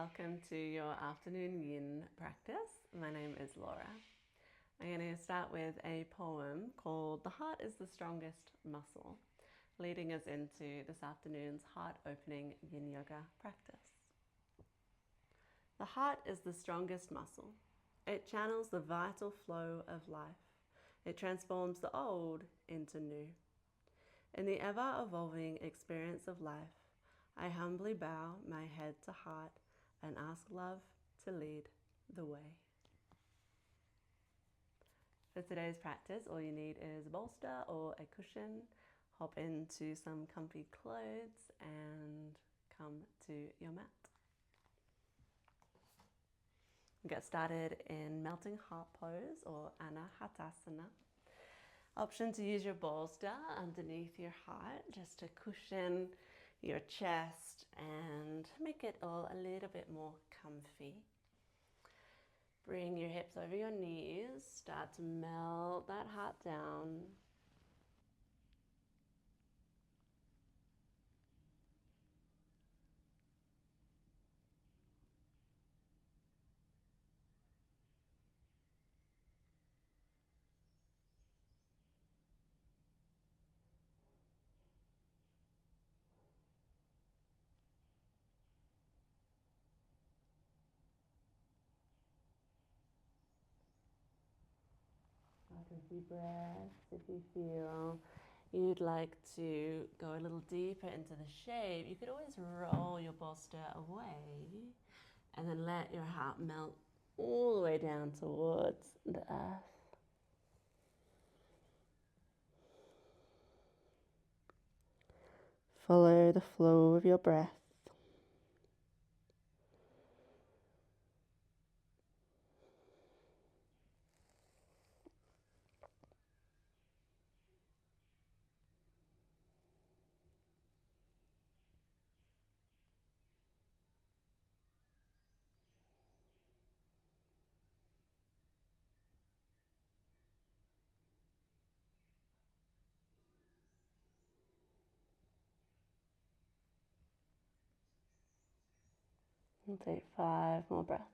welcome to your afternoon yin practice. My name is Laura. I'm going to start with a poem called "The Heart is the Strongest Muscle," leading us into this afternoon's heart-opening yin yoga practice. The heart is the strongest muscle. It channels the vital flow of life. It transforms the old into new. In the ever-evolving experience of life, I humbly bow my head to heart and ask love to lead the way. For today's practice, all you need is a bolster or a cushion. Hop into some comfy clothes and come to your mat. Get started in melting heart pose or anahatasana. Option to use your bolster underneath your heart just to cushion your chest and make it all a little bit more comfy. Bring your hips over your knees, start to melt that heart down. After a few breaths, if you feel you'd like to go a little deeper into the shape, you could always roll your bolster away and then let your heart melt all the way down towards the earth. Follow the flow of your breath. And take 5 more breaths.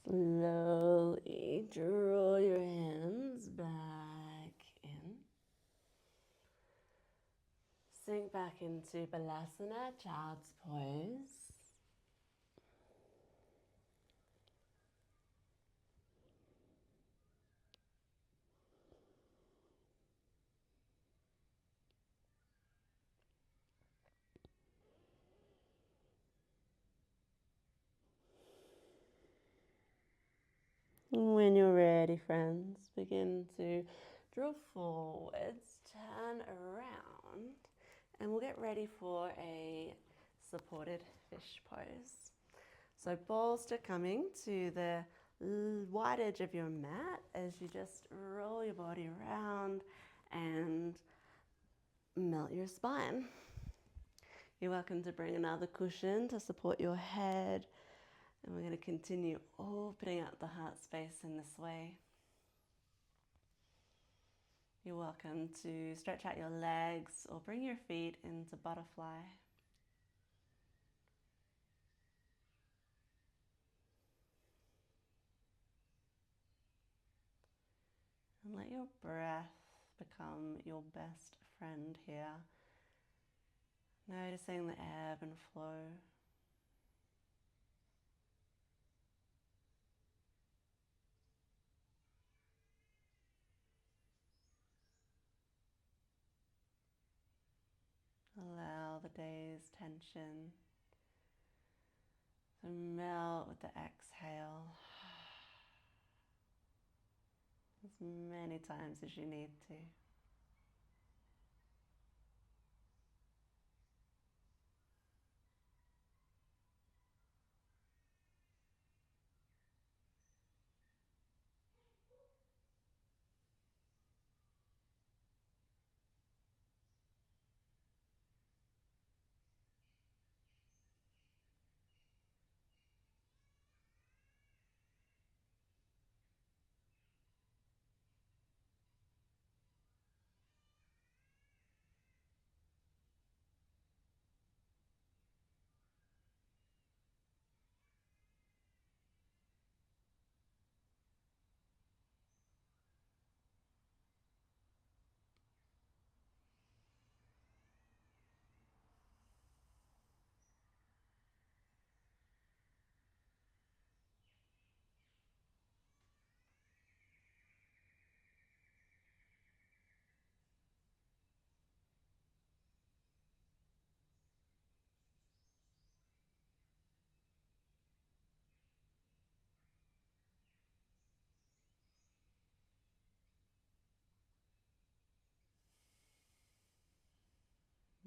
Slowly draw your hands back in. Sink back into Balasana, Child's Pose. When you're ready, friends, begin to draw forwards, turn around, and we'll get ready for a supported fish pose. So bolster coming to the wide edge of your mat as you just roll your body around and melt your spine. You're welcome to bring another cushion to support your head. And we're going to continue opening up the heart space in this way. You're welcome to stretch out your legs or bring your feet into butterfly. And let your breath become your best friend here. Noticing the ebb and flow. Allow the day's tension to melt with the exhale as many times as you need to.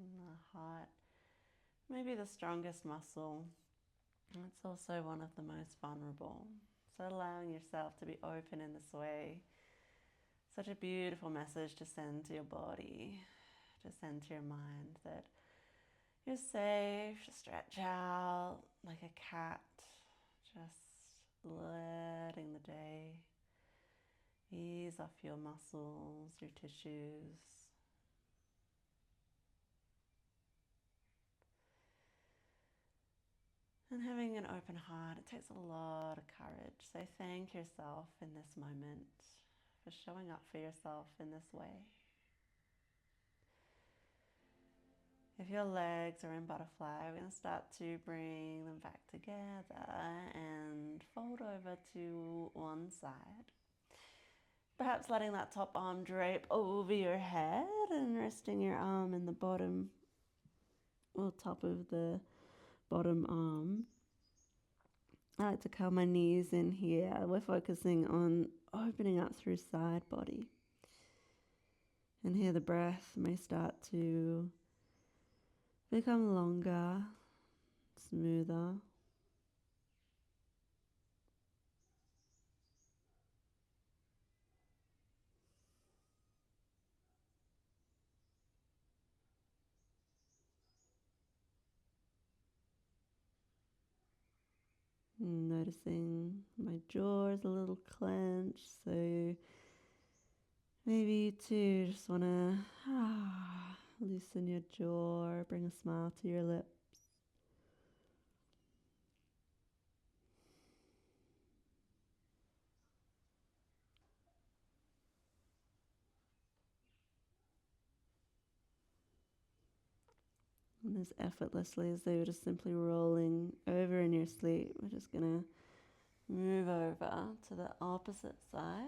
And the heart, maybe the strongest muscle. It's also one of the most vulnerable. So allowing yourself to be open in this way, such a beautiful message to send to your body, to send to your mind that you're safe, to stretch out like a cat, just letting the day ease off your muscles, your tissues. And having an open heart, it takes a lot of courage. So thank yourself in this moment for showing up for yourself in this way. If your legs are in butterfly, we're going to start to bring them back together and fold over to one side. Perhaps letting that top arm drape over your head and resting your arm in the bottom or top of the bottom arm. I like to curl my knees in here. We're focusing on opening up through side body. And here the breath may start to become longer, smoother. Noticing my jaw is a little clenched, so maybe too just want to loosen your jaw, bring a smile to your lips. And as effortlessly as though you're just simply rolling over in your sleep, we're just going to move over to the opposite side.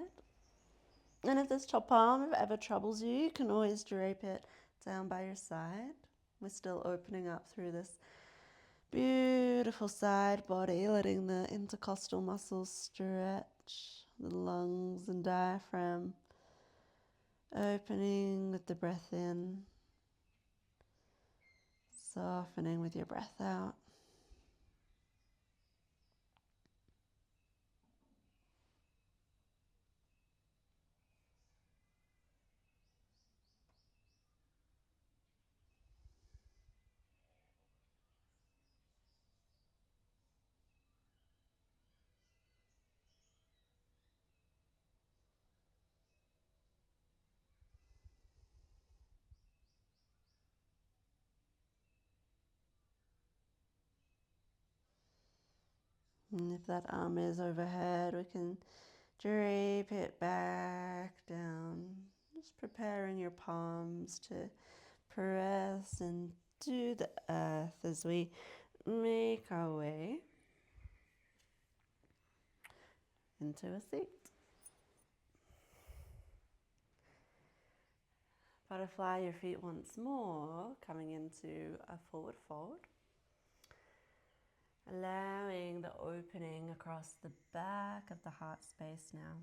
And if this top arm ever troubles you, you can always drape it down by your side. We're still opening up through this beautiful side body, letting the intercostal muscles stretch, the lungs and diaphragm opening with the breath in, softening with your breath out. And if that arm is overhead, we can drape it back down, just preparing your palms to press into the earth as we make our way into a seat. Butterfly your feet once more, coming into a forward fold. Allowing the opening across the back of the heart space now.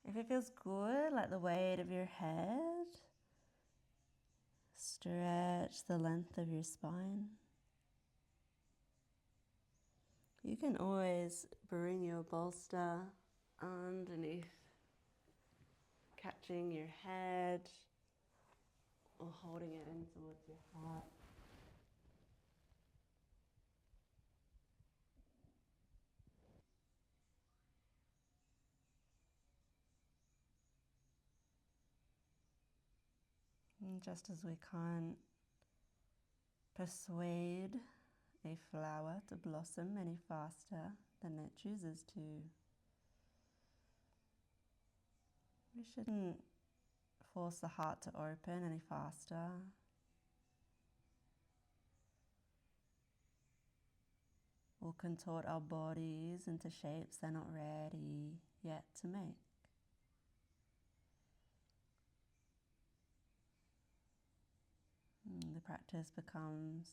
If it feels good, let the weight of your head stretch the length of your spine. You can always bring your bolster underneath, catching your head or holding it in towards your heart. And just as we can't persuade a flower to blossom any faster than it chooses to, we shouldn't force the heart to open any faster. Or contort our bodies into shapes they're not ready yet to make. The practice becomes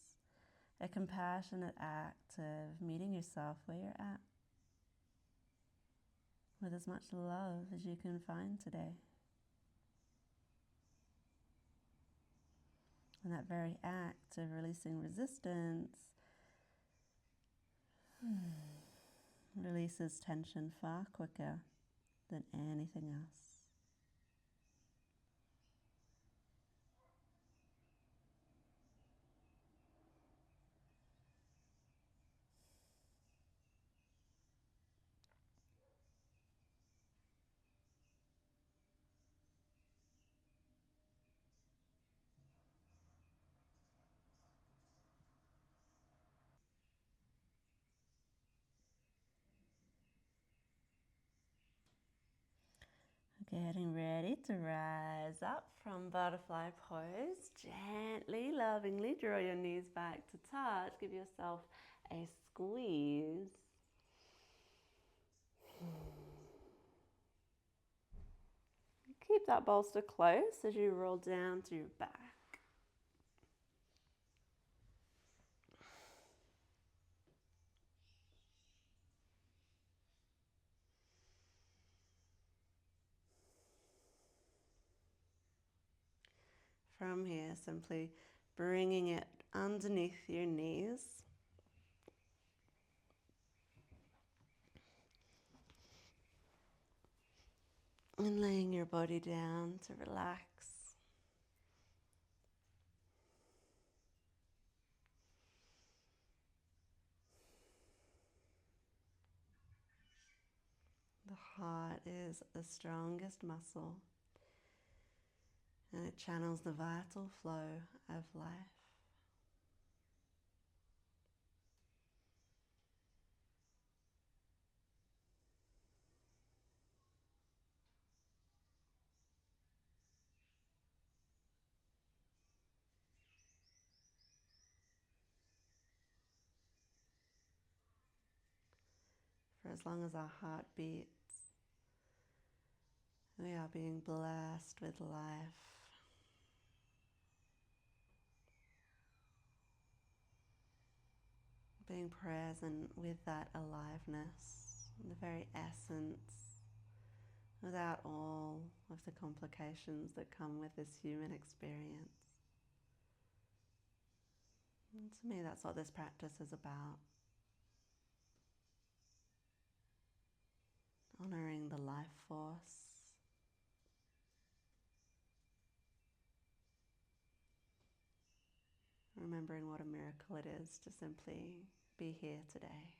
a compassionate act of meeting yourself where you're at, with as much love as you can find today. And that very act of releasing resistance releases tension far quicker than anything else. Getting ready to rise up from butterfly pose. Gently, lovingly draw your knees back to touch. Give yourself a squeeze. Keep that bolster close as you roll down to your back. From here, simply bringing it underneath your knees. And laying your body down to relax. The heart is the strongest muscle, and it channels the vital flow of life. For as long as our heart beats, we are being blessed with life. Being present with that aliveness, the very essence, without all of the complications that come with this human experience. And to me, that's what this practice is about. Honoring the life force. Remembering what a miracle it is to simply be here today.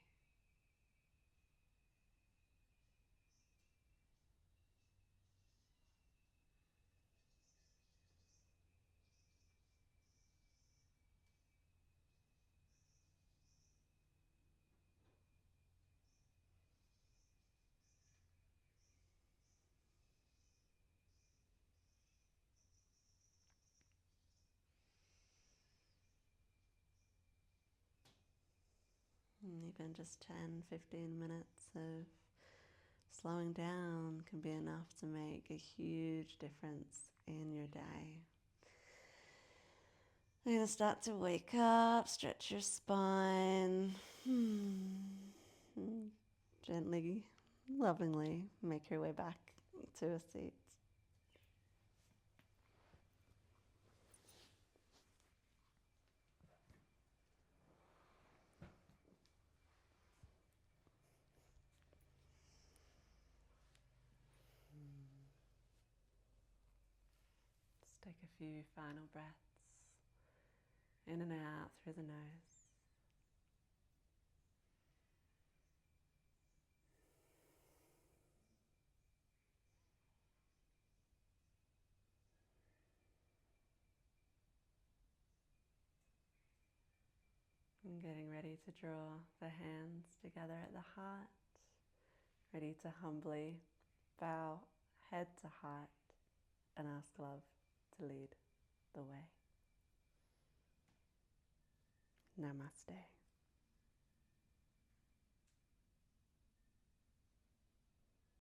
And even just 10, 15 minutes of slowing down can be enough to make a huge difference in your day. You're going to start to wake up, stretch your spine. Gently, lovingly make your way back to a seat. Just take a few final breaths in and out through the nose. And getting ready to draw the hands together at the heart, ready to humbly bow head to heart and ask love to lead the way. Namaste.